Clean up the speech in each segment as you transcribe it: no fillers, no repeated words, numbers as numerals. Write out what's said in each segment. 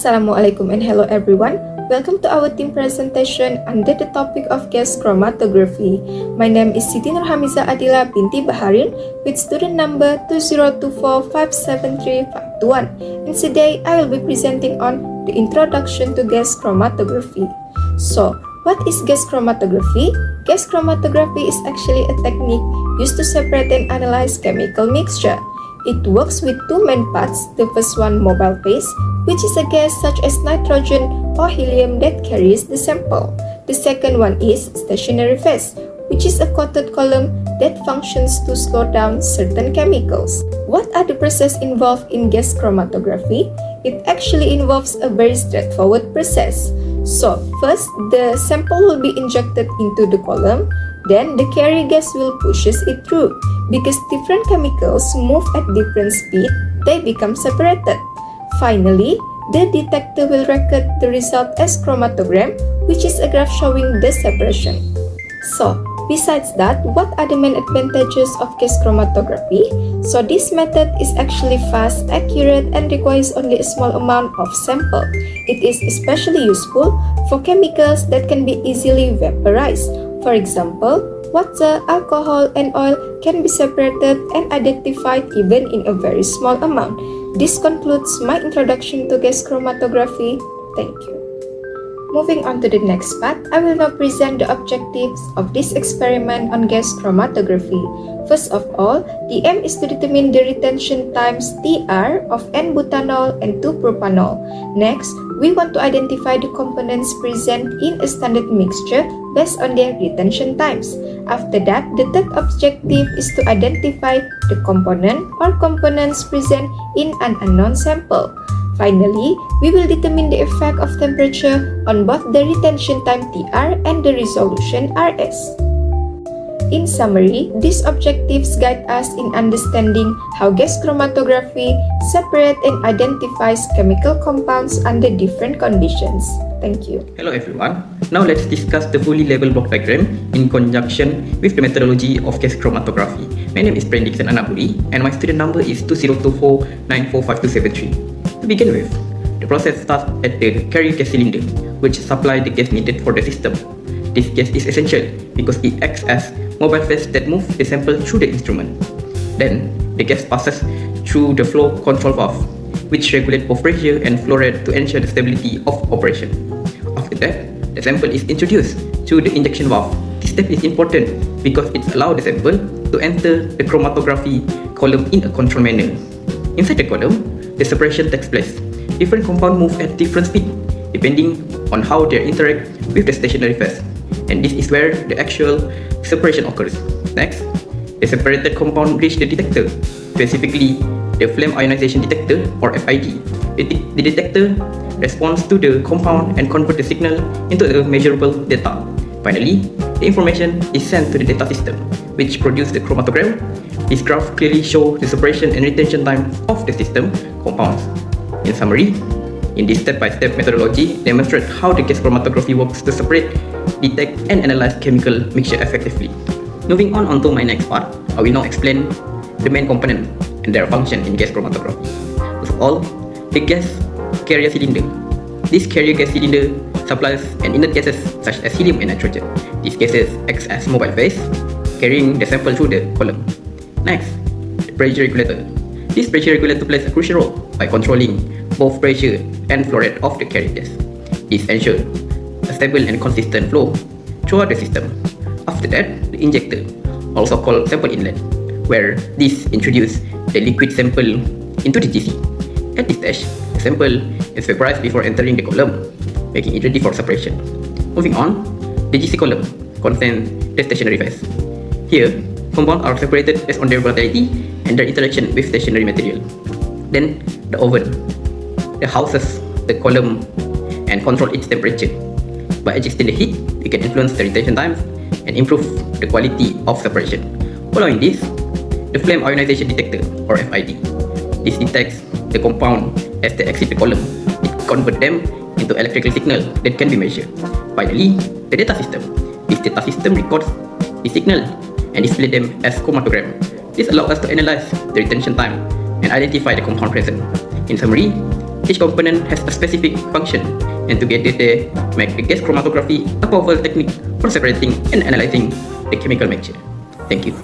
Assalamualaikum and hello everyone. Welcome to our team presentation under the topic of gas chromatography. My name is Siti NURHAMIZAH ADILAH binti BAHARIN with student number 202457351. And today I will be presenting on the introduction to gas chromatography. So, what is gas chromatography? Gas chromatography is actually a technique used to separate and analyze chemical mixture. It works with two main parts. The first one, mobile phase, which is a gas such as nitrogen or helium that carries the sample. The second one is stationary phase, which is a coated column that functions to slow down certain chemicals. What are the processes involved in gas chromatography? It actually involves a very straightforward process. So, first, the sample will be injected into the column. Then the carrier gas will pushes it through. Because different chemicals move at different speed, they become separated. Finally, the detector will record the result as chromatogram, which is a graph showing the separation. So, besides that, what are the main advantages of gas chromatography? So, this method is actually fast, accurate, and requires only a small amount of sample. It is especially useful for chemicals that can be easily vaporized. For example, water, alcohol, and oil can be separated and identified even in a very small amount. This concludes my introduction to gas chromatography. Thank you. Moving on to the next part, I will now present the objectives of this experiment on gas chromatography. First of all, the aim is to determine the retention times Tr of N-butanol and 2-propanol. Next, we want to identify the components present in a standard mixture based on their retention times. After that, the third objective is to identify the component or components present in an unknown sample. Finally, we will determine the effect of temperature on both the retention time Tr and the resolution Rs. In summary, these objectives guide us in understanding how gas chromatography separates and identifies chemical compounds under different conditions. Thank you. Hello everyone. Now let's discuss the fully labeled block diagram in conjunction with the methodology of gas chromatography. My name is DICKSON BURI and my student number is 2024945273. To begin with, the process starts at the carrier gas cylinder, which supplies the gas needed for the system. This gas is essential because it acts as mobile phase that moves the sample through the instrument. Then, the gas passes through the flow control valve, which regulates both pressure and flow rate to ensure the stability of operation. After that, the sample is introduced through the injection valve. This step is important because it allows the sample to enter the chromatography column in a controlled manner. Inside the column, the separation takes place. Different compounds move at different speed, depending on how they interact with the stationary phase. And this is where the actual separation occurs. Next, the separated compound reach the detector, specifically the flame ionization detector or FID. The detector responds to the compound and converts the signal into a measurable data. Finally, the information is sent to the data system, which produces the chromatogram. This graph clearly shows the separation and retention time of the system compounds. In summary, in this step-by-step methodology, demonstrate how the gas chromatography works to separate, detect, and analyze chemical mixture effectively. Moving on to my next part, I will now explain the main component and their function in gas chromatography. First of all, the gas carrier cylinder. This carrier gas cylinder supplies an inert gases such as helium and nitrogen. These gases act as mobile phase, carrying the sample through the column. Next, the pressure regulator. This pressure regulator plays a crucial role by controlling both pressure and flow rate of the carrier gas. This ensures a stable and consistent flow throughout the system. After that, the injector, also called sample inlet, where this introduces the liquid sample into the GC. At this stage, the sample is vaporized before entering the column, making it ready for separation. Moving on, the GC column contains the stationary phase. Here, compounds are separated based on their volatility and their interaction with stationary material. Then, the oven houses the column and control its temperature. By adjusting the heat, we can influence the retention times and improve the quality of separation. Following this, the flame ionization detector or FID. This detects the compound as they exit the column. It converts them into electrical signal that can be measured. Finally, the data system. This data system records the signal and display them as chromatogram. This allows us to analyze the retention time and identify the compound present. In summary, Each component has a specific function, and together they make the gas chromatography a powerful technique for separating and analyzing the chemical mixture. Thank you.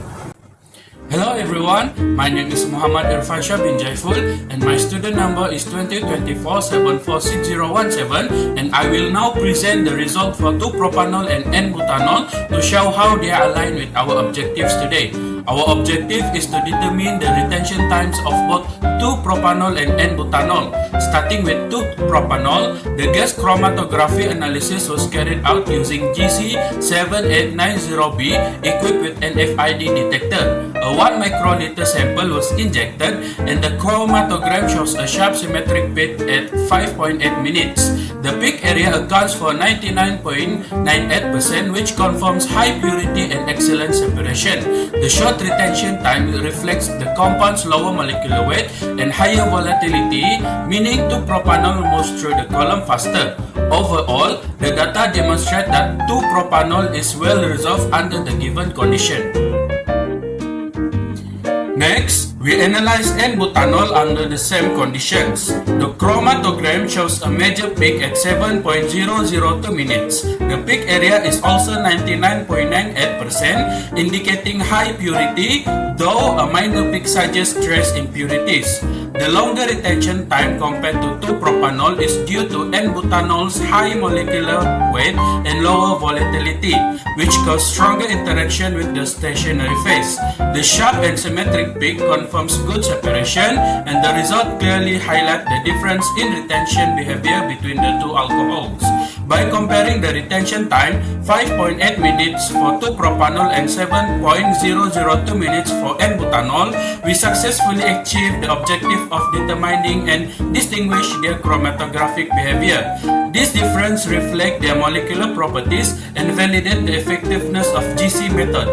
Hello everyone, my name is Muhammad Rafidah Binti Selaman and my student number is 2024-746017, and I will now present the result for 2-propanol and N-butanol to show how they are aligned with our objectives today. Our objective is to determine the retention times of both 2-propanol and N-butanol. Starting with 2-propanol, the gas chromatography analysis was carried out using GC7890B equipped with an FID detector. A 1 microliter sample was injected and the chromatogram shows a sharp symmetric peak at 5.8 minutes. The peak area accounts for 99.98%, which confirms high purity and excellent separation. The short retention time reflects the compound's lower molecular weight and higher volatility, meaning 2-propanol moves through the column faster. Overall, the data demonstrate that 2-propanol is well resolved under the given condition. Next, we analyze N-butanol under the same conditions. The chromatogram shows a major peak at 7.002 minutes. The peak area is also 99.98%, indicating high purity, though a minor peak suggests trace impurities. The longer retention time compared to 2-propanol is due to N-butanol's high molecular weight and lower volatility, which cause stronger interaction with the stationary phase. The sharp and symmetric peak confirms good separation, and the result clearly highlights the difference in retention behavior between the two alcohols. By comparing the retention time, 5.8 minutes for 2-propanol and 7.002 minutes for N-butanol, we successfully achieved the objective of determining and distinguish their chromatographic behavior. This difference reflects their molecular properties and validate the effectiveness of GC method.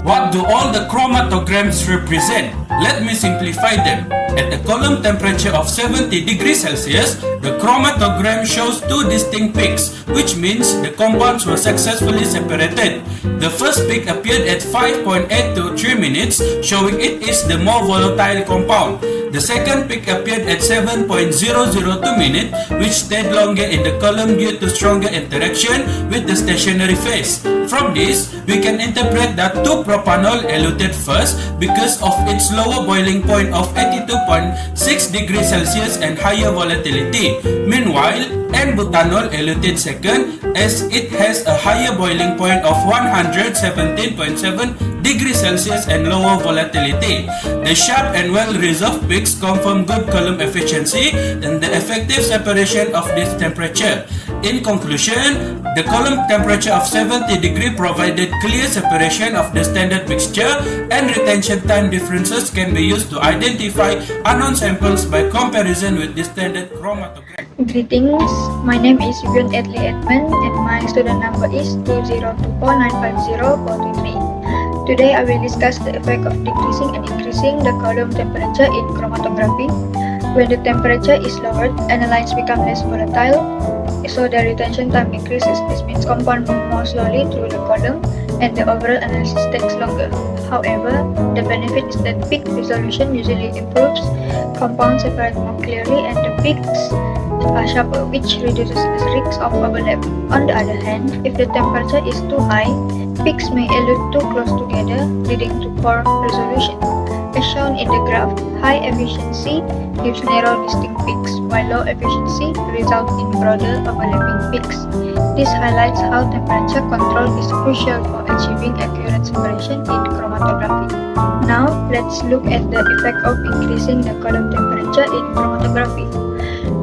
What do all the chromatograms represent? Let me simplify them. At a column temperature of 70 degrees Celsius, the chromatogram shows two distinct peaks, which means the compounds were successfully separated. The first peak appeared at 5.8 to 3 minutes, showing it is the more volatile compound. The second peak appeared at 7.002 minutes, which stayed longer in the column due to stronger interaction with the stationary phase. From this, we can interpret that 2-propanol eluted first because of its lower boiling point of 82.6 degrees Celsius and higher volatility. Meanwhile, N-butanol eluted second as it has a higher boiling point of 117.7 degrees Celsius and lower volatility. The sharp and well-resolved peaks confirm good column efficiency and the effective separation of this temperature. In conclusion, the column temperature of 70 degrees provided clear separation of the standard mixture, and retention time differences can be used to identify unknown samples by comparison with the standard chromatogram. Greetings, my name is VIONE'ED EDMUND and my student number is 202495043. Today I will discuss the effect of decreasing and increasing the column temperature in chromatography. When the temperature is lowered, analytes become less volatile, so the retention time increases. This means compound move more slowly through the column and the overall analysis takes longer. However, the benefit is that peak resolution usually improves, compounds separate more clearly, and the peaks are sharper, which reduces the risk of overlap. On the other hand, if the temperature is too high, peaks may elude too close together, leading to poor resolution. As shown in the graph, high efficiency gives narrow distinct peaks, while low efficiency results in broader overlapping peaks. This highlights how temperature control is crucial for achieving accurate separation in chromatography. Now, let's look at the effect of increasing the column temperature in chromatography.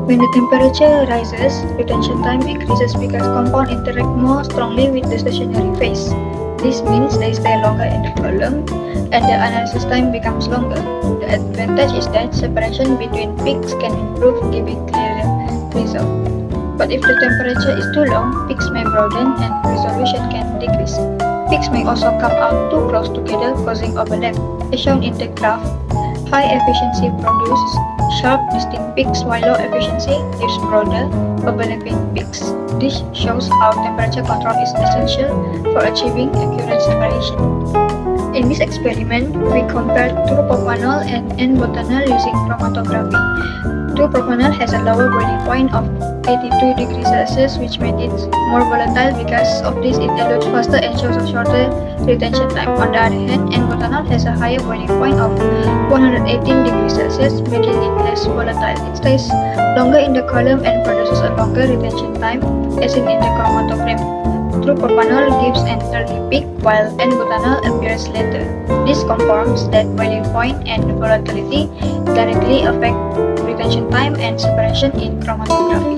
When the temperature rises, retention time increases because compounds interact more strongly with the stationary phase. This means they stay longer in the column and the analysis time becomes longer. The advantage is that separation between peaks can improve, giving clearer result. But if the temperature is too low, peaks may broaden and resolution can decrease. Peaks may also come out too close together, causing overlap. As shown in the graph, high efficiency produces sharp, distinct peaks, while low efficiency gives broader, overlapping peaks. This shows how temperature control is essential for achieving accurate separation. In this experiment, we compared true-propanol and N-butanol using chromatography. True-propanol has a lower boiling point of 82 degrees Celsius, which made it more volatile. Because of this, it dilutes faster and shows a shorter retention time. On the other hand, N-butanol has a higher boiling point of 118 degrees Celsius, making it less volatile. It stays longer in the column and produces a longer retention time, as seen in the chromatogram. True-propanol gives an early peak, while N-butanol appears later. This confirms that boiling point and volatility directly affect retention time and separation in chromatography.